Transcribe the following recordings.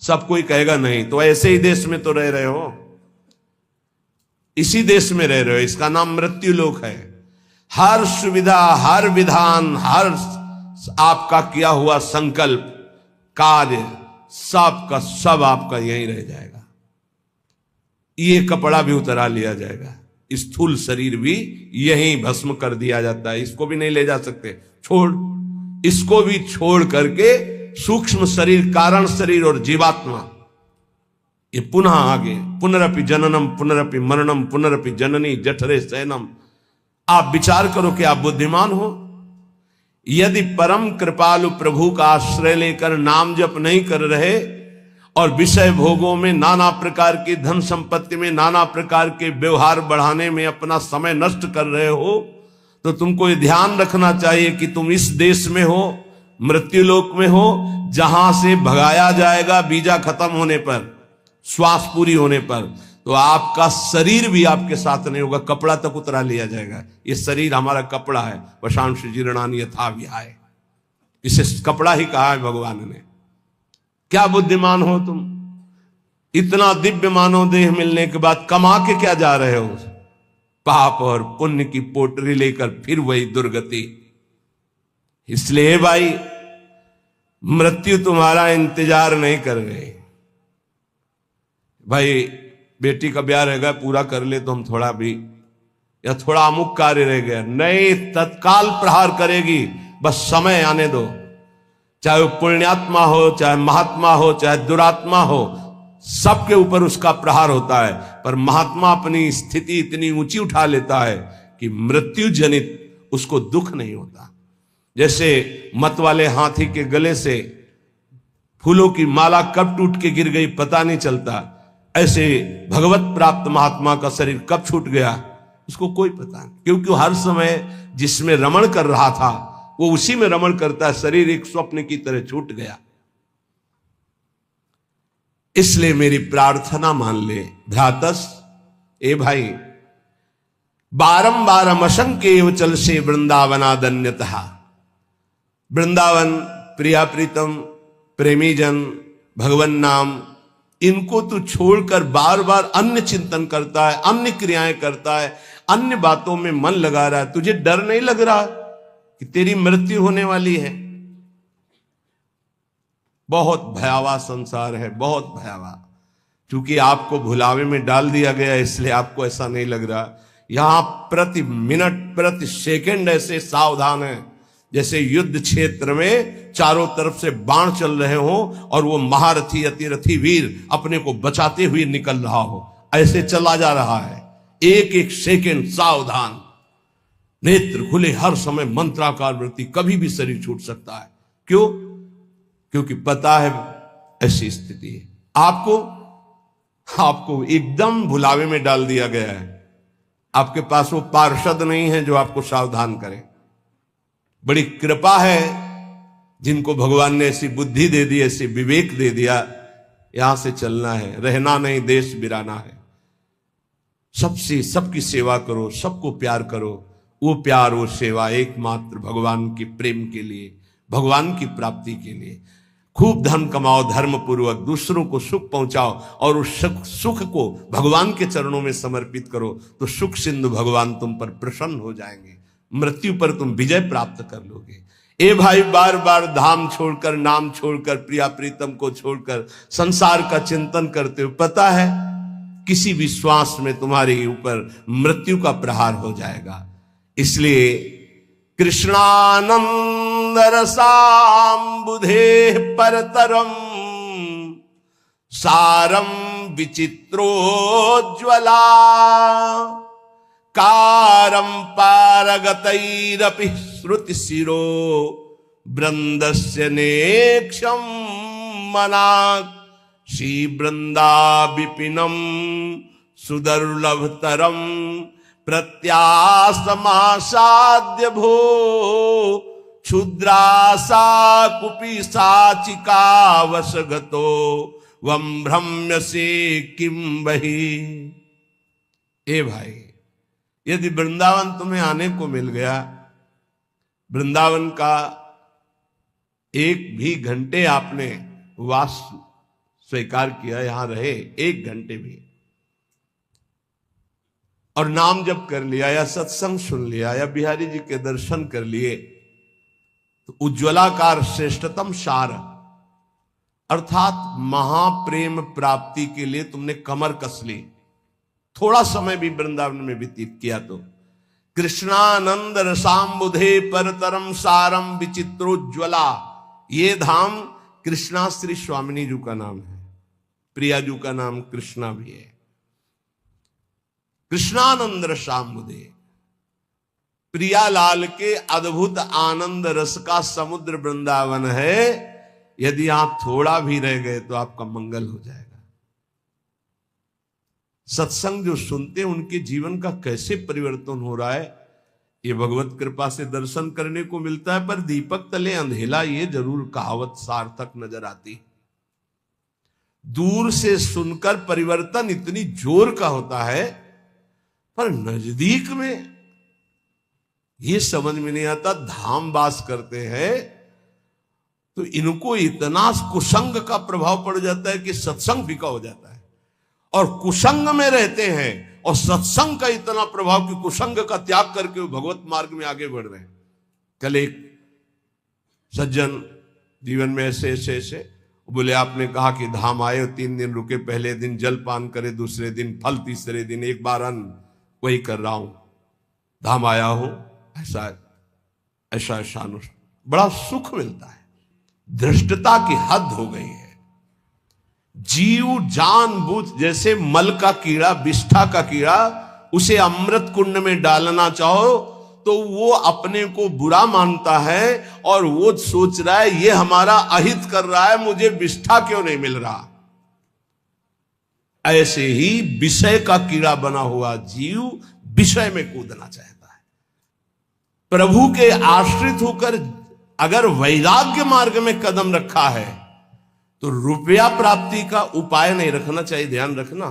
सब कोई कहेगा नहीं, तो ऐसे ही देश में तो रह रहे हो, इसी देश में रह रहे हो, इसका नाम मृत्यु लोक है। हर सुविधा, हर विधान, हर आपका किया हुआ संकल्प, कार्य, सब का सब आपका यहीं रह जाएगा। ये कपड़ा भी उतरा लिया जाएगा, स्थूल शरीर भी यहीं भस्म कर दिया जाता है, इसको भी नहीं ले जा सकते, छोड़, इसको भी छोड़ करके सूक्ष्म शरीर, कारण शरीर और जीवात्मा, ये पुनः आगे पुनरपि जननम पुनरपि मरणम पुनरपि जननी जठरे शयनम। आप विचार करो कि आप बुद्धिमान हो। यदि परम कृपालु प्रभु का आश्रय लेकर नाम जप नहीं कर रहे और विषय भोगों में, नाना प्रकार की धन संपत्ति में, नाना प्रकार के व्यवहार बढ़ाने में अपना समय नष्ट कर रहे हो, तो तुमको ये ध्यान रखना चाहिए कि तुम इस देश में हो, मृत्यु लोक में हो, जहां से भगाया जाएगा वीजा खत्म होने पर, श्वास पूरी होने पर। तो आपका शरीर भी आपके साथ नहीं होगा, कपड़ा तक उतरा लिया जाएगा। ये शरीर हमारा कपड़ा है, वशांश जीर्णानि यथा विहाय, इसे कपड़ा ही कहा है भगवान ने। क्या बुद्धिमान हो तुम, इतना दिव्य मानव देह मिलने के बाद कमा के क्या जा रहे हो? पाप और पुण्य की पोटरी लेकर फिर वही दुर्गति। इसलिए भाई, मृत्यु तुम्हारा इंतजार नहीं कर रही। भाई बेटी का ब्याह रहेगा, पूरा कर ले तो हम थोड़ा भी, या थोड़ा अमुक कार्य रह गया, नहीं, तत्काल प्रहार करेगी, बस समय आने दो। चाहे वो पुण्यात्मा हो, चाहे महात्मा हो, चाहे दुरात्मा हो, सबके ऊपर उसका प्रहार होता है। पर महात्मा अपनी स्थिति इतनी ऊंची उठा लेता है कि मृत्यु जनित उसको दुख नहीं होता। जैसे मत वाले हाथी के गले से फूलों की माला कब टूट के गिर गई पता नहीं चलता, ऐसे भगवत प्राप्त महात्मा का शरीर कब छूट गया उसको कोई पता नहीं, क्योंकि हर समय जिसमें रमण कर रहा था वो उसी में रमण करता है। शरीर एक स्वप्न की तरह छूट गया। इसलिए मेरी प्रार्थना मान ले भ्रातस, ए भाई, बारंबार असंख्य चल से वृंदावनादन्यतः। वृंदावन, प्रिया प्रीतम, प्रेमी जन, भगवन नाम, इनको तू छोड़कर बार बार अन्य चिंतन करता है, अन्य क्रियाएं करता है, अन्य बातों में मन लगा रहा है। तुझे डर नहीं लग रहा कि तेरी मृत्यु होने वाली है? बहुत भयावह संसार है, बहुत भयावह। क्योंकि आपको भुलावे में डाल दिया गया इसलिए आपको ऐसा नहीं लग रहा। यहां प्रति मिनट, प्रति सेकंड ऐसे सावधान है जैसे युद्ध क्षेत्र में चारों तरफ से बाण चल रहे हो और वो महारथी अतिरथी वीर अपने को बचाते हुए निकल रहा हो, ऐसे चला जा रहा है। एक एक सेकंड सावधान, नेत्र खुले, हर समय मंत्राकार वृत्ति, कभी भी शरीर छूट सकता है। क्यों? क्योंकि पता है ऐसी स्थिति है। आपको एकदम भुलावे में डाल दिया गया है। आपके पास वो पार्षद नहीं है जो आपको सावधान करे। बड़ी कृपा है जिनको भगवान ने ऐसी बुद्धि दे दी, ऐसी विवेक दे दिया, यहां से चलना है, रहना नहीं, देश बिराना है। सबसे सबकी सेवा करो, सबको प्यार करो। वो प्यार, वो सेवा एकमात्र भगवान के प्रेम के लिए, भगवान की प्राप्ति के लिए। खूब धन कमाओ, धर्म पूर्वक दूसरों को सुख पहुंचाओ और उस सुख को भगवान के चरणों में समर्पित करो, तो सुख सिंधु भगवान तुम पर प्रसन्न हो जाएंगे। मृत्यु पर तुम विजय प्राप्त कर लोगे। ए भाई, बार बार धाम छोड़कर, नाम छोड़कर, प्रिया प्रीतम को छोड़कर संसार का चिंतन करते हो, पता है किसी भी श्वास में तुम्हारे ऊपर मृत्यु का प्रहार हो जाएगा। इसलिए कृष्णानंद रसाम्बुधे परतरम सारम विचित्रोज्ज्वला कारम पारगतैरपि श्रुति शिरो वृंदस्य नेक्षम मनाक श्री वृंदा विपिनम सुदुर्लभतरम प्रत्यासमासाद्य भो क्षुद्रासा कुपी साचिका वशगतो वम भ्रम्य से किम बही। ए भाई, यदि वृंदावन तुम्हें आने को मिल गया, वृंदावन का एक भी घंटे आपने वास स्वीकार किया, यहां रहे 1 घंटे भी, और नाम जप कर लिया या सत्संग सुन लिया या बिहारी जी के दर्शन कर लिए, तो उज्ज्वलाकार श्रेष्ठतम सार अर्थात महाप्रेम प्राप्ति के लिए तुमने कमर कस ली, थोड़ा समय भी वृंदावन में व्यतीत किया तो कृष्णानंद रसाम्बुधे परतरम सारम विचित्रोज्ज्वला, ये धाम कृष्णा श्री स्वामिनी जी का नाम है, प्रिया जी का नाम कृष्णा भी है। कृष्णानंद रसाम्बुधे, प्रियालाल के अद्भुत आनंद रस का समुद्र वृंदावन है। यदि आप थोड़ा भी रह गए तो आपका मंगल हो जाएगा। सत्संग जो सुनते हैं उनके जीवन का कैसे परिवर्तन हो रहा है, ये भगवत कृपा से दर्शन करने को मिलता है। पर दीपक तले अंधेला, ये जरूर कहावत सार्थक नजर आती। दूर से सुनकर परिवर्तन इतनी जोर का होता है, पर नजदीक में ये समझ में नहीं आता। धाम वास करते हैं तो इनको इतना कुसंग का प्रभाव पड़ जाता है कि सत्संग फीका हो जाता है, और कुसंग में रहते हैं और सत्संग का इतना प्रभाव कि कुसंग का त्याग करके वो भगवत मार्ग में आगे बढ़ रहे हैं। कल एक सज्जन जीवन में ऐसे बोले, आपने कहा कि धाम आए, 3 दिन रुके, पहले दिन जल पान करे, दूसरे दिन फल, तीसरे दिन एक बार अन्न, वही कर रहा हूं, धाम आया हूं, ऐसा बड़ा सुख मिलता है। धृष्टता की हद हो गई है। जीव जानबूझ, जैसे मल का कीड़ा, विष्ठा का कीड़ा, उसे अमृत कुंड में डालना चाहो तो वो अपने को बुरा मानता है और वो सोच रहा है ये हमारा अहित कर रहा है, मुझे विष्ठा क्यों नहीं मिल रहा। ऐसे ही विषय का कीड़ा बना हुआ जीव विषय में कूदना चाहता है। प्रभु के आश्रित होकर अगर वैराग्य मार्ग में कदम रखा है तो रुपया प्राप्ति का उपाय नहीं रखना चाहिए। ध्यान रखना,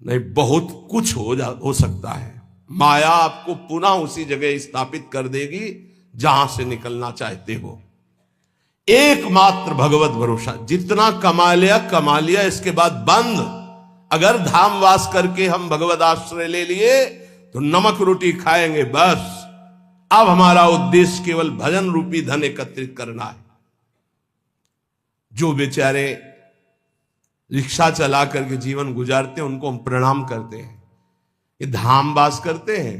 नहीं बहुत कुछ हो सकता है। माया आपको पुनः उसी जगह स्थापित कर देगी जहां से निकलना चाहते हो। एकमात्र भगवत भरोसा, जितना कमा लिया, इसके बाद बंद। अगर धाम वास करके हम भगवत आश्रय ले लिए तो नमक रोटी खाएंगे बस। अब हमारा उद्देश्य केवल भजन रूपी धन एकत्रित करना है। जो बेचारे रिक्शा चला करके जीवन गुजारते हैं उनको हम प्रणाम करते हैं। ये धाम वास करते हैं,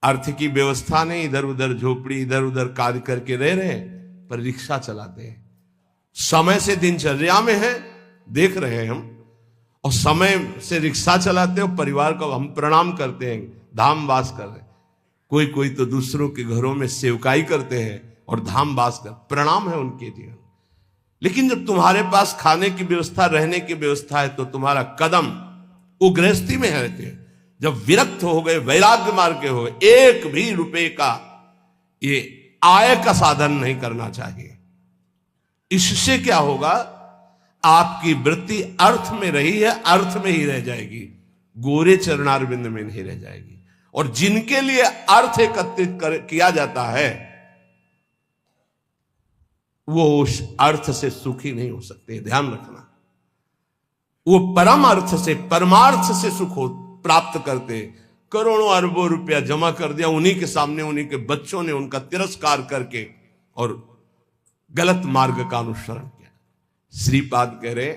अर्थ की व्यवस्था नहीं, इधर उधर झोपड़ी, इधर उधर कार्य करके रह रहे हैं, पर रिक्शा चलाते हैं। समय से दिनचर्या में है, देख रहे हैं हम, और समय से रिक्शा चलाते हैं और परिवार को हम प्रणाम करते हैं, धाम वास कर रहे हैं। कोई तो दूसरों के घरों में सेवकाई करते हैं और धाम वास कर, प्रणाम है उनके जीवन। लेकिन जब तुम्हारे पास खाने की व्यवस्था, रहने की व्यवस्था है, तो तुम्हारा कदम वो गृहस्थी में रहते हैं। जब विरक्त हो गए, वैराग्य मार्ग के हो गए, 1 भी रुपए का ये आय का साधन नहीं करना चाहिए। इससे क्या होगा, आपकी वृत्ति अर्थ में रही है, अर्थ में ही रह जाएगी, गोरे चरणारविंद में नहीं रह जाएगी। और जिनके लिए अर्थ एकत्रित किया जाता है वो उस अर्थ से सुखी नहीं हो सकते। ध्यान रखना, वो परम अर्थ से, परमार्थ से सुख प्राप्त करते। करोड़ों अरबों रुपया जमा कर दिया, उन्हीं के सामने उन्हीं के बच्चों ने उनका तिरस्कार करके और गलत मार्ग का अनुसरण किया। श्रीपाद कह रहे,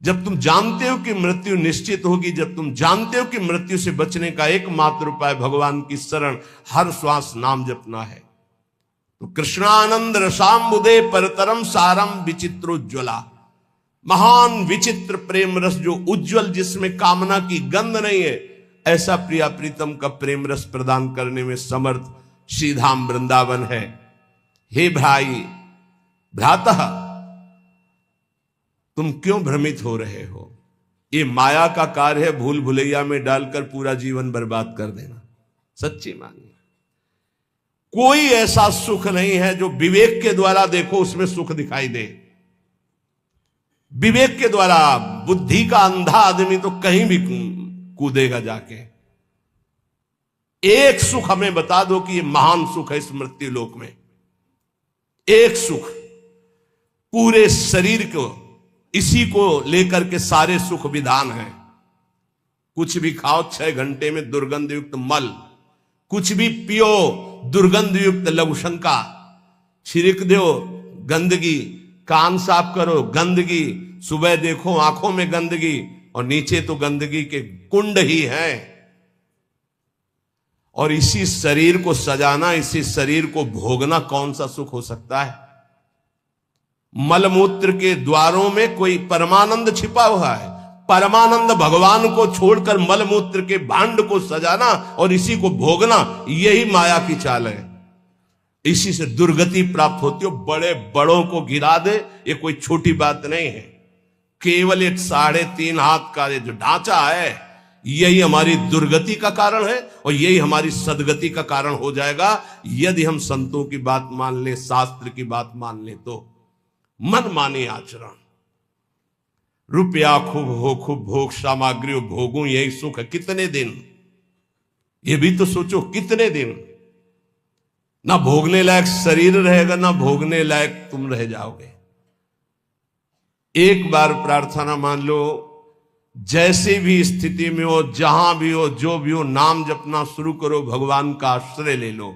जब तुम जानते हो कि मृत्यु निश्चित होगी, जब तुम जानते हो कि मृत्यु से बचने का एकमात्र उपाय भगवान की शरण, हर श्वास नाम जपना है, तो कृष्णानंद रसाम्बुधे परतरम सारम विचित्रोज्ज्वला, महान विचित्र प्रेम रस जो उज्जवल, जिसमें कामना की गंध नहीं है, ऐसा प्रिया प्रीतम का प्रेम रस प्रदान करने में समर्थ श्रीधाम वृंदावन है। हे भाई भ्रातः, तुम क्यों भ्रमित हो रहे हो? ये माया का कार्य है, भूल भुलैया में डालकर पूरा जीवन बर्बाद कर देना। सच्ची मानिए, कोई ऐसा सुख नहीं है जो विवेक के द्वारा देखो उसमें सुख दिखाई दे। विवेक के द्वारा, बुद्धि का अंधा आदमी तो कहीं भी कूदेगा जाके। एक सुख हमें बता दो कि ये महान सुख है इस मृत्यु लोक में, एक सुख, पूरे शरीर को इसी को लेकर के सारे सुख विधान है। कुछ भी खाओ 6 घंटे में दुर्गंध युक्त मल, कुछ भी पियो दुर्गंध युक्त लघुशंका, छिड़क दो गंदगी, कान साफ करो गंदगी, सुबह देखो आंखों में गंदगी और नीचे तो गंदगी के कुंड ही हैं। और इसी शरीर को सजाना, इसी शरीर को भोगना कौन सा सुख हो सकता है? मलमूत्र के द्वारों में कोई परमानंद छिपा हुआ है। परमानंद भगवान को छोड़कर मलमूत्र के भांड को सजाना और इसी को भोगना, यही माया की चाल है। इसी से दुर्गति प्राप्त होती है। बड़े बड़ों को गिरा दे, ये कोई छोटी बात नहीं है। केवल एक 3.5 हाथ का जो ढांचा है, यही हमारी दुर्गति का कारण है और यही हमारी सदगति का कारण हो जाएगा यदि हम संतों की बात मान ले, शास्त्र की बात मान ले। तो मन माने आचरण, रुपया खूब हो, खूब भोग सामग्री भोगूं, यही सुख है। कितने दिन? ये भी तो सोचो, कितने दिन? ना भोगने लायक शरीर रहेगा, ना भोगने लायक तुम रह जाओगे। एक बार प्रार्थना मान लो, जैसे भी स्थिति में हो, जहां भी हो, जो भी हो, नाम जपना शुरू करो, भगवान का आश्रय ले लो।